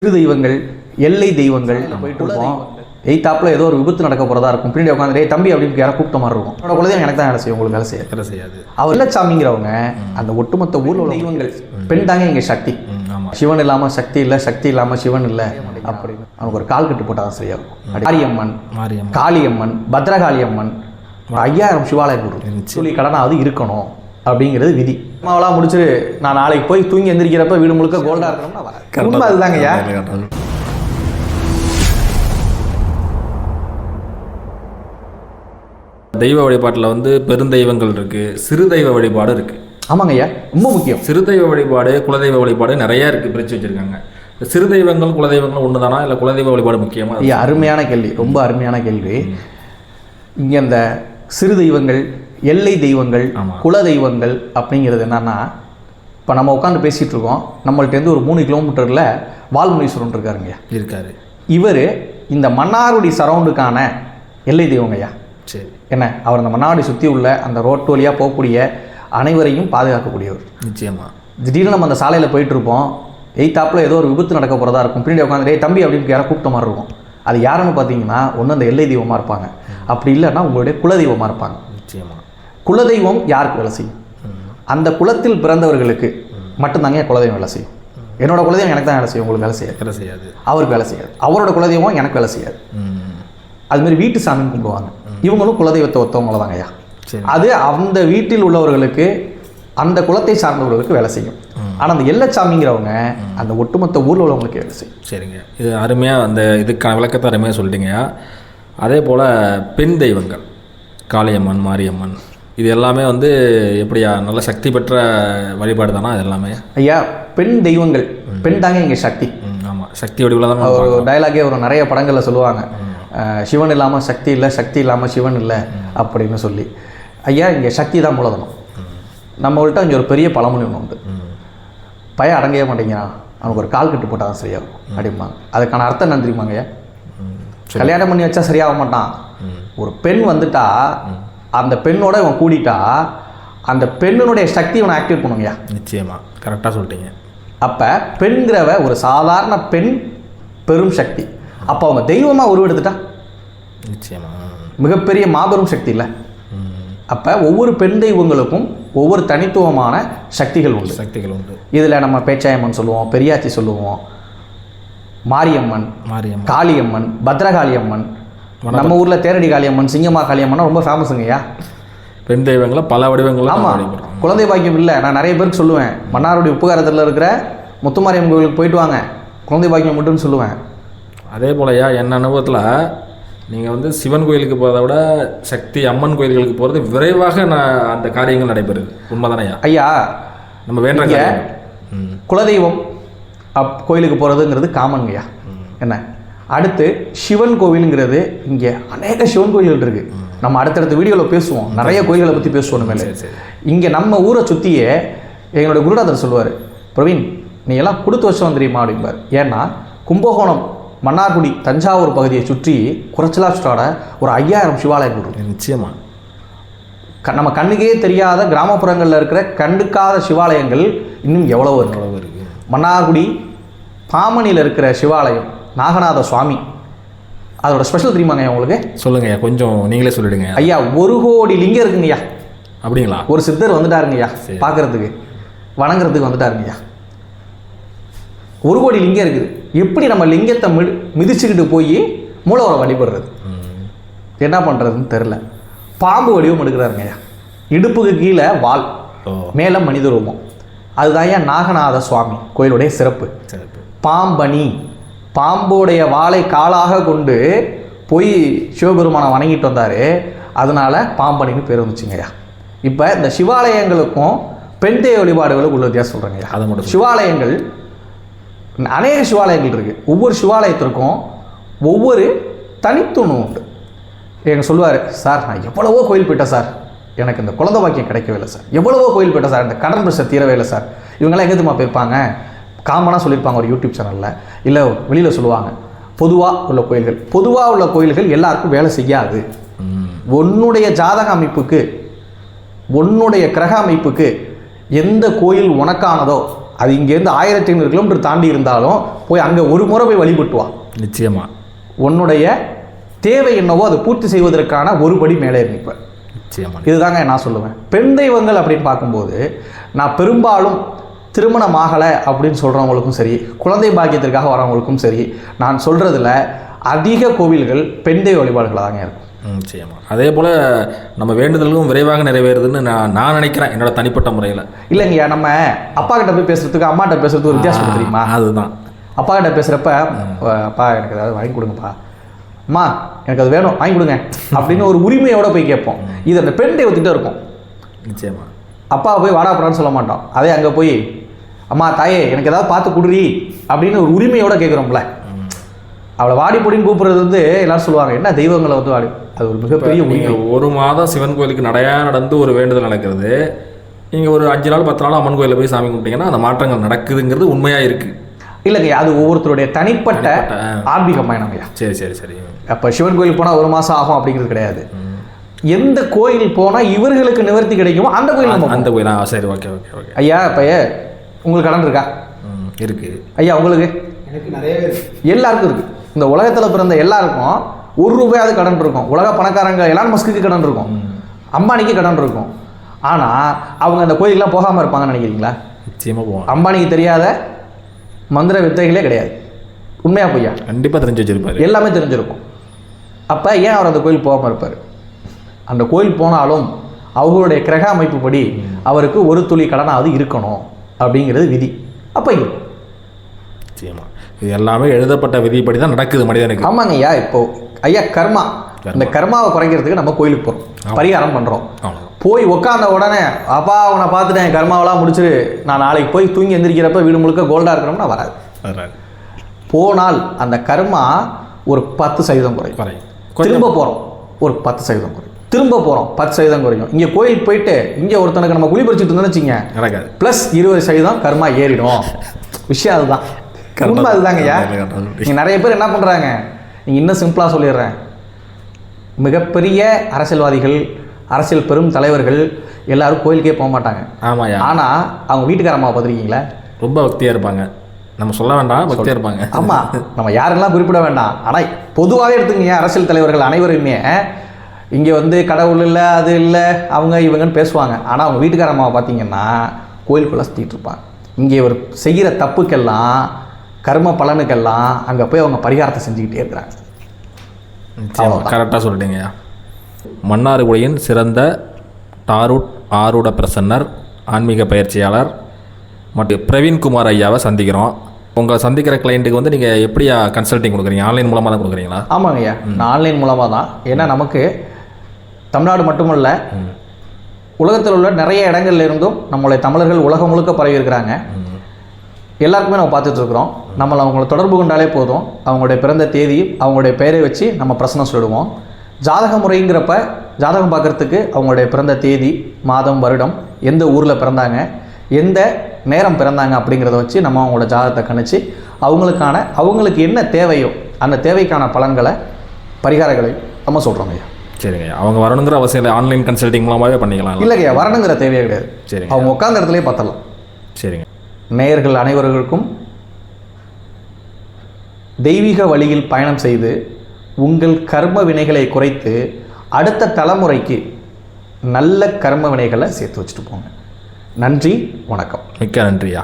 சிறு தெய்வங்கள், எல்லை தெய்வங்கள் போயிட்டு இருப்போம். எய்த்தாப்புல ஏதோ ஒரு விபத்து நடக்க போறதா இருக்கும். பின்னாடி உட்காந்து தம்பி அப்படின்னு யாரை கூப்பிட்ட மாதிரி இருக்கும். என்னோட குலதெய்வம் எனக்கு தான் வேலை செய்யும், உங்களுக்கு வேலை செய்யாது. அவர் இல்லச்சாமிங்கிறவங்க அந்த ஒட்டுமொத்த ஊர்ல உள்ள தெய்வங்கள். பெண் தாங்க இங்க சக்தி. சிவன் இல்லாம சக்தி இல்லை, சக்தி இல்லாம சிவன் இல்லை அப்படின்னு அவனுக்கு ஒரு கால் கட்டு போட்டாதான் சரியா இருக்கும். மாரியம்மன், காளியம்மன், பத்ரகாளியம்மன், 5000 சிவாலயம் சொல்லி கடனாவது இருக்கணும் அப்படிங்கிறது விதி. அம்மாவெல்லாம் முடிச்சுட்டு நான் நாளைக்கு போய் தூங்கி எந்திரிக்கிறப்ப வீடு முழுக்க கோல்டா இருக்கணும்னா உண்மை அதுதாங்கய்யா. தெய்வ வழிபாட்டில் வந்து பெருந்தெய்வங்கள் இருக்கு, சிறு தெய்வ வழிபாடு இருக்கு. ஆமாங்க ஐயா, ரொம்ப முக்கியம். சிறு தெய்வ வழிபாடு, குலதெய்வ வழிபாடு நிறைய இருக்கு, பிரித்து வச்சிருக்காங்க. சிறு தெய்வங்கள் குலதெய்வங்கள் ஒன்று தானா, இல்லை குலதெய்வ வழிபாடு முக்கியமா? ஐயா, அருமையான கேள்வி, ரொம்ப அருமையான கேள்வி. இங்கே இந்த சிறு தெய்வங்கள், எல்லை தெய்வங்கள், குல தெய்வங்கள் அப்படிங்கிறது என்னன்னா, இப்போ நம்ம உட்காந்து பேசிகிட்டு இருக்கோம், நம்மள்டேருந்து ஒரு 3 கிலோமீட்டரில் வால்முனீஸ்வரன் இருக்காரு. இவர் இந்த மன்னார்குடி சரௌண்டுக்கான எல்லை தெய்வங்கய்யா. சரி, என்ன அவர் அந்த மன்னார்குடி சுற்றி உள்ள அந்த ரோட்டு வழியாக போகக்கூடிய அனைவரையும் பாதுகாக்கக்கூடியவர். நிச்சயமா. திடீர்னு நம்ம அந்த சாலையில் போயிட்டு இருப்போம், எய்த்தாப்புல ஏதோ ஒரு விபத்து நடக்க போகிறதா இருக்கும். பின்னாடி உட்காந்து தம்பி அப்படின்னு யாரை கூப்பிட்ட மாதிரி இருக்கும். அது யாருன்னு பார்த்தீங்கன்னா, ஒன்று அந்த எல்லை தெய்வமாக இருப்பாங்க, அப்படி இல்லைன்னா உங்களுடைய குலதெய்வமாக இருப்பாங்க. நிச்சயமா. குலதெய்வம் யாருக்கு வேலை செய்யும்? அந்த குலத்தில் பிறந்தவர்களுக்கு மட்டும்தாங்க குலதெய்வம் வேலை செய்யும். என்னோட குலதெய்வம் எனக்கு தான் வேலை செய்யும், உங்களுக்கு வேலை செய்யாது. அவருக்கு வேலை செய்யாது. அவரோட குலதெய்வம் எனக்கு வேலை செய்யாது. அதுமாரி வீட்டு சாமின்னு கும்பிடுவாங்க. இவங்களும் குலதெய்வத்தை ஒத்தவங்கள தாங்கய்யா. அது அந்த வீட்டில் உள்ளவர்களுக்கு, அந்த குலத்தை சார்ந்தவர்களுக்கு வேலை செய்யும். ஆனால் அந்த எல்லச்சாமிங்கிறவங்க அந்த ஒட்டுமொத்த ஊரில் உள்ளவங்களுக்கு வேலை செய்யும். சரிங்க, இது அருமையாக அந்த இதுக்கான விளக்கத்தை அருமையாக சொல்லிட்டீங்கய்யா. அதே போல் பெண் தெய்வங்கள், காளியம்மன், மாரியம்மன், இது எல்லாமே வந்து எப்படியா நல்ல சக்தி பெற்ற வழிபாடு தானா? இது எல்லாமே ஐயா பெண் தெய்வங்கள். பெண் தாங்க இங்கே சக்தி. ஆமாம், சக்தி வடிவில் தான். ஒரு டைலாகே ஒரு நிறைய படங்களில் சொல்லுவாங்க, சிவன் இல்லாமல் சக்தி இல்லை, சக்தி இல்லாமல் சிவன் இல்லை அப்படின்னு சொல்லி. ஐயா, இங்கே சக்தி தான் மூலதனம். நம்மள்கிட்ட இங்கே ஒரு பெரிய பழமொழி ஒன்று உண்டு, பையன் அடங்கவே மாட்டேங்கிறான், அவனுக்கு ஒரு கால் கட்டு போட்டால் தான் சரியாகும் அப்படிம்பாங்க. அதுக்கான அர்த்தம் என்ன தெரியுமாங்க ஐயா? கல்யாணம் பண்ணி வச்சா சரியாக மாட்டான். ஒரு பெண் வந்துட்டா, அந்த பெண்ணோட இவன் கூடிட்டா, அந்த பெண்ணினுடைய சக்தி இவனை ஆக்டிவேட் பண்ணுங்கய்யா. நிச்சயமா, கரெக்டாக சொல்லிட்டீங்க. அப்போ பெண்கிறவ ஒரு சாதாரண பெண் பெரும் சக்தி. அப்போ அவங்க தெய்வமாக உருவெடுத்துட்டா நிச்சயமா மிகப்பெரிய மாபெரும் சக்தி இல்லை. அப்போ ஒவ்வொரு பெண் தெய்வங்களுக்கும் ஒவ்வொரு தனித்துவமான சக்திகள் உண்டு. இதில் நம்ம பேச்சாயம்மன் சொல்லுவோம், பெரியாச்சி சொல்லுவோம், மாரியம்மன், காளியம்மன், பத்ரகாளியம்மன், நம்ம ஊரில் தேரடி காளியம்மன், சிங்கம்மா காளியம்மன் ரொம்ப ஃபேமஸுங்கய்யா. பெண் தெய்வங்களை பல வடிவங்கள். ஆமாம், குழந்தை பாக்கியம் இல்லை. நான் நிறைய பேருக்கு சொல்லுவேன், மன்னாருடைய உப்புகாரத்தில் இருக்கிற முத்துமாரியம்மன் கோவிலுக்கு போயிட்டு வாங்க, குழந்தை பாக்கியம் மட்டும்னு சொல்லுவேன். அதே போலயா, என் அனுபவத்தில் நீங்கள் வந்து சிவன் கோயிலுக்கு போகிறத விட சக்தி அம்மன் கோயில்களுக்கு போகிறது விரைவாக அந்த காரியங்கள் நடைபெறுது. உண்மைதானையா? ஐயா, நம்ம வேண்டிய குலதெய்வம் கோயிலுக்கு போகிறதுங்கிறது காமன்ங்கய்யா. என்ன அடுத்து சிவன் கோவிலுங்கிறது, இங்கே அநேக சிவன் கோயில்கள் இருக்குது. நம்ம அடுத்தடுத்த வீடியோவில் பேசுவோம், நிறைய கோயில்களை பற்றி பேசுவோம். மேலே இங்கே நம்ம ஊரை சுற்றியே எங்களோட குருநாதர் சொல்லுவார், பிரவீன் நீ எல்லாம் கொடுத்து வச்சு வந்துடுமா அப்படிம்பார். ஏன்னா கும்பகோணம், மன்னார்குடி, தஞ்சாவூர் பகுதியை சுற்றி குறைச்சலாக சுற்றாட ஒரு 5000 சிவாலயங்கள் இருக்குது. நிச்சயமாக நம்ம கண்ணுக்கே தெரியாத கிராமப்புறங்களில் இருக்கிற கண்டுக்காத சிவாலயங்கள் இன்னும் எவ்வளவோ இருக்குது. மன்னார்குடி பாமணியில் இருக்கிற சிவாலயம் நாகநாத சுவாமி, அதோட ஸ்பெஷல் தெரியுமாங்க உங்களுக்கு? சொல்லுங்கய்யா, கொஞ்சம் நீங்களே சொல்லிடுங்க. ஐயா, 1 கோடி லிங்கம் இருக்குங்கய்யா. அப்படிங்களா? ஒரு சித்தர் வந்துட்டாருங்கய்யா, பார்க்கறதுக்கு வணங்குறதுக்கு வந்துட்டாருங்கய்யா. 1 கோடி லிங்கம் இருக்குது. எப்படி நம்ம லிங்கத்தை மிதிச்சுக்கிட்டு போய் மூலவரை வழிபடுறது? என்ன பண்ணுறதுன்னு தெரில. பாம்பு வடிவம் எடுக்கிறாருங்கய்யா, இடுப்புக்கு கீழே வால், மேலே மனித ரூபம். அதுதான் ஐயா நாகநாத சுவாமி கோயிலுடைய சிறப்பு. பாம்பணி, பாம்போடைய வாளை காலாக கொண்டு போய் சிவபெருமானை வணங்கிட்டு வந்தார், அதனால பாம்பணின்னு பேர் வந்துச்சுங்கய்யா. இப்போ இந்த சிவாலயங்களுக்கும் பெண் தெய்வ வழிபாடுகளுக்கும் உள்ள வித்தியாசம் சொல்கிறேங்கய்யா. அதை மட்டும் சிவாலயங்கள் அநேக சிவாலயங்கள் இருக்குது. ஒவ்வொரு சிவாலயத்திற்கும் ஒவ்வொரு தனித்துவம் உண்டு. எங்கள் சொல்லுவார், சார் நான் எவ்வளவோ கோயில் போயிட்டேன் சார், எனக்கு இந்த குழந்தை பாக்கியம் கிடைக்கவே இல்லை சார், எவ்வளவோ கோயில் போயிட்டேன் சார், இந்த கடன் பிரச்சனை தீரவே இல்லை சார். இவங்கெல்லாம் எங்கே தெரியுமா போயிருப்பாங்க? காமனாக சொல்லியிருப்பாங்க ஒரு யூடியூப் சேனலில், இல்லை வெளியில் சொல்லுவாங்க. பொதுவாக உள்ள கோயில்கள் எல்லாருக்கும் வேலை செய்யாது. உன்னுடைய ஜாதக அமைப்புக்கு, உன்னுடைய கிரக அமைப்புக்கு எந்த கோயில் உனக்கானதோ அது இங்கேருந்து 1500 கிலோமீட்டர் தாண்டி இருந்தாலும் போய் அங்கே ஒரு முறை போய் வழிபட்டு வா. நிச்சயமா உன்னுடைய தேவை என்னவோ அதை பூர்த்தி செய்வதற்கான ஒரு படி மேலே இருப்பேன். நிச்சயமா இதுதாங்க நான் சொல்லுவேன். பெண் தெய்வங்கள் அப்படின்னு பார்க்கும்போது நான் பெரும்பாலும் திருமணம் ஆகலை அப்படின்னு சொல்கிறவங்களுக்கும் சரி, குழந்தை பாக்கியத்திற்காக வரவங்களுக்கும் சரி, நான் சொல்கிறதுல அதிக கோவில்கள் பெண் தெய்வ வழிபாடுகளாக தாங்க இருக்கும். நிச்சயமா. அதே போல் நம்ம வேண்டுதலும் விரைவாக நிறைவேறுதுன்னு நான் நினைக்கிறேன் என்னோட தனிப்பட்ட முறையில். இல்லைங்கய்யா, நம்ம அப்பா கிட்ட போய் பேசுறதுக்கு அம்மாட்ட பேசுறதுக்கு ஒரு வித்தியாசம் தெரியுமா? அதுதான். அப்பா கிட்ட பேசுகிறப்ப, அப்பா எனக்கு ஏதாவது வாங்கி கொடுங்கப்பா, அம்மா எனக்கு அது வேணும் வாங்கி கொடுங்க அப்படின்னு ஒரு உரிமையோட போய் கேட்போம். இது அந்த பெண் தெய்வத்திட்ட இருக்கும். நிச்சயமா. அப்பா போய் வாடாப்படான்னு சொல்ல மாட்டோம். அதே அங்கே போய் அம்மா தாயே எனக்கு ஏதாவது பார்த்து குடுறி அப்படின்னு ஒரு உரிமையோட கேட்குறோம்ல. அவளை வாடி பொடின்னு கூப்பிடுறது வந்து எல்லாரும் சொல்லுவாங்க, என்ன தெய்வங்களை வந்து வாடி, அது ஒரு மிகப்பெரிய உரிமை. ஒரு மாதம் சிவன் கோயிலுக்கு நடையாக நடந்து ஒரு வேண்டுதல் நடக்கிறது, நீங்கள் ஒரு 5 நாள் 10 நாள் அம்மன் கோயிலில் போய் சாமி கும்பிட்டீங்கன்னா அந்த மாற்றங்கள் நடக்குதுங்கிறது உண்மையாக இருக்குது. இல்லைங்க, அது ஒவ்வொருத்தருடைய தனிப்பட்ட ஆன்மீக பயணங்கய்யா. சரி சரி சரி. அப்போ சிவன் கோயிலுக்கு போனால் 1 மாதம் ஆகும் அப்படிங்கிறது கிடையாது. எந்த கோயில் போனால் இவர்களுக்கு நிவர்த்தி கிடைக்குமோ அந்த கோயில் நம்ம அந்த கோயிலா? சரி, ஓகே ஓகே ஓகே. ஐயா இப்போ உங்களுக்கு கடன் இருக்கா? இருக்கு ஐயா. உங்களுக்கு? எனக்கு நிறையவே இருக்கு. எல்லாருக்கும் இருக்கு. இந்த உலகத்தில் பிறந்த எல்லாருக்கும் ₹1 கடன் இருக்கும். உலக பணக்காரங்க எலான் மஸ்க்கு கடன் இருக்கும், அம்பானிக்கு கடன் இருக்கும். ஆனால் அவங்க அந்த கோயிலுக்குலாம் போகாமல் இருப்பாங்கன்னு நினைக்கிறீங்களா? நிச்சயமாக போவோம். அம்பானிக்கு தெரியாத மந்திர வித்தைகளே கிடையாது. உண்மையா பொய்யா? கண்டிப்பாக தெரிஞ்சு வச்சிருப்பாரு, எல்லாமே தெரிஞ்சிருக்கும். அப்போ ஏன் அவர் அந்த கோயில் போகாமல் இருப்பார்? அந்த கோயில் போனாலும் அவர்களுடைய கிரக அமைப்புப்படி அவருக்கு ஒரு துளி கடனாவது இருக்கணும் அப்படிங்கிறது விதி. அப்போ இருக்கும். நிச்சயமா. இது எல்லாமே எழுதப்பட்ட விதிப்படி தான் நடக்குது மனிதனுக்கு. ஆமாங்க ஐயா. இப்போ ஐயா கர்மா, இந்த கர்மாவை குறைக்கிறதுக்கு நம்ம கோயிலுக்கு போகிறோம், பரிகாரம் பண்ணுறோம். போய் உட்காந்த உடனே அப்பா அவனை பார்த்துட்டேன் கர்மாவெல்லாம் முடிச்சுட்டு நான் நாளைக்கு போய் தூங்கி எந்திரிக்கிறப்ப வீடு முழுக்க கோல்டாக இருக்கிறோம்னா வராது. போனால் அந்த கர்மா ஒரு 10% குறையும். திரும்ப போகிறோம் ஒரு 10% குறையும். திரும்ப போகிறோம் 10% குறையும். இங்கே கோயிலுக்கு போயிட்டு இங்கே ஒருத்தனுக்கு நம்ம குழி பறிச்சுட்டு இருந்தோம்னு வச்சுங்க, நடக்காது. ப்ளஸ் 20% கர்மா ஏறிடும். விஷயம் அதுதான், உண்மை அதுதாங்க ஐயா. நீங்கள் நிறைய பேர் என்ன பண்ணுறாங்க, நீங்கள் இன்னும் சிம்பிளாக சொல்லிடுறேன், மிகப்பெரிய அரசியல்வாதிகள், அரசியல் பெரும் தலைவர்கள் எல்லாரும் கோயிலுக்கே போக மாட்டாங்க. ஆமாம். ஆனால் அவங்க வீட்டுக்காரம்மாவை பார்த்துருக்கீங்களா? ரொம்ப பக்தியாக இருப்பாங்க. நம்ம சொல்ல வேண்டாம், பக்தியாக இருப்பாங்க. ஆமாம், நம்ம யாரெல்லாம் குறிப்பிட வேண்டாம். ஆனால் பொதுவாகவே எடுத்துக்கங்க, அரசியல் தலைவர்கள் அனைவருமே இங்கே வந்து கடவுள் இல்லை, அது இல்லை, அவங்க இவங்கன்னு பேசுவாங்க. ஆனால் அவங்க வீட்டுக்காரம்மாவை பார்த்தீங்கன்னா கோயிலுக்குள்ளே சுற்றிட்டு இருப்பாங்க. இங்கே ஒரு செய்கிற தப்புக்கெல்லாம், கர்ம பலனுக்கெல்லாம் அங்கே போய் அவங்க பரிகாரத்தை செஞ்சுக்கிட்டே இருக்கிறாங்க. கரெக்டாக சொல்லிட்டீங்க. மன்னார்குடியின் சிறந்த டாரூட் ஆரூட பிரசன்னர், ஆன்மீக பயிற்சியாளர் மற்றும் பிரவீன்குமார் ஐயாவை சந்திக்கிறோம். உங்களை சந்திக்கிற கிளைண்ட்டுக்கு வந்து நீங்கள் எப்படியா கன்சல்டிங் கொடுக்குறீங்க? ஆன்லைன் மூலமாக தான் கொடுக்குறீங்களா? ஆமாங்க ஐயா, நான் ஆன்லைன் மூலமாக தான். ஏன்னா நமக்கு தமிழ்நாடு மட்டுமல்ல, உலகத்தில் உள்ள நிறைய இடங்கள்ல இருந்தும் நம்மளுடைய தமிழர்கள் உலகம் முழுக்க பரவி இருக்கிறாங்க. எல்லாருக்குமே நம்ம பார்த்துட்ருக்குறோம். நம்மளை அவங்கள தொடர்பு கொண்டாலே போதும், அவங்களுடைய பிறந்த தேதி, அவங்களுடைய பெயரை வச்சு நம்ம பிரச்சனை சொல்லிடுவோம். ஜாதக முறைங்கிறப்ப ஜாதகம் பார்க்குறதுக்கு அவங்களுடைய பிறந்த தேதி, மாதம், வருடம், எந்த ஊரில் பிறந்தாங்க, எந்த நேரம் பிறந்தாங்க அப்படிங்கிறத வச்சு நம்ம அவங்களோட ஜாதகத்தை கணிச்சு அவங்களுக்கு என்ன தேவையோ அந்த தேவைக்கான பலன்களை, பரிகாரங்களை நம்ம சொல்கிறோம் ஐயா. சரிங்க. அவங்க வரணுங்கிற அவசியம் இல்லை, ஆன்லைன் கன்சல்டிங் மூலமாகவே பண்ணிக்கலாம். இல்லைங்க, வரணுங்கிற தேவையே கிடையாது. சரி, அவங்க உட்காந்த இடத்துலேயே பார்த்தலாம். சரிங்க. நேயர்கள் அனைவர்களுக்கும் தெய்வீக வழியில் பயணம் செய்து உங்கள் கர்ம வினைகளை குறைத்து அடுத்த தலைமுறைக்கு நல்ல கர்ம வினைகளை சேர்த்து வச்சுட்டு போங்க. நன்றி, வணக்கம். மிக்க நன்றியா.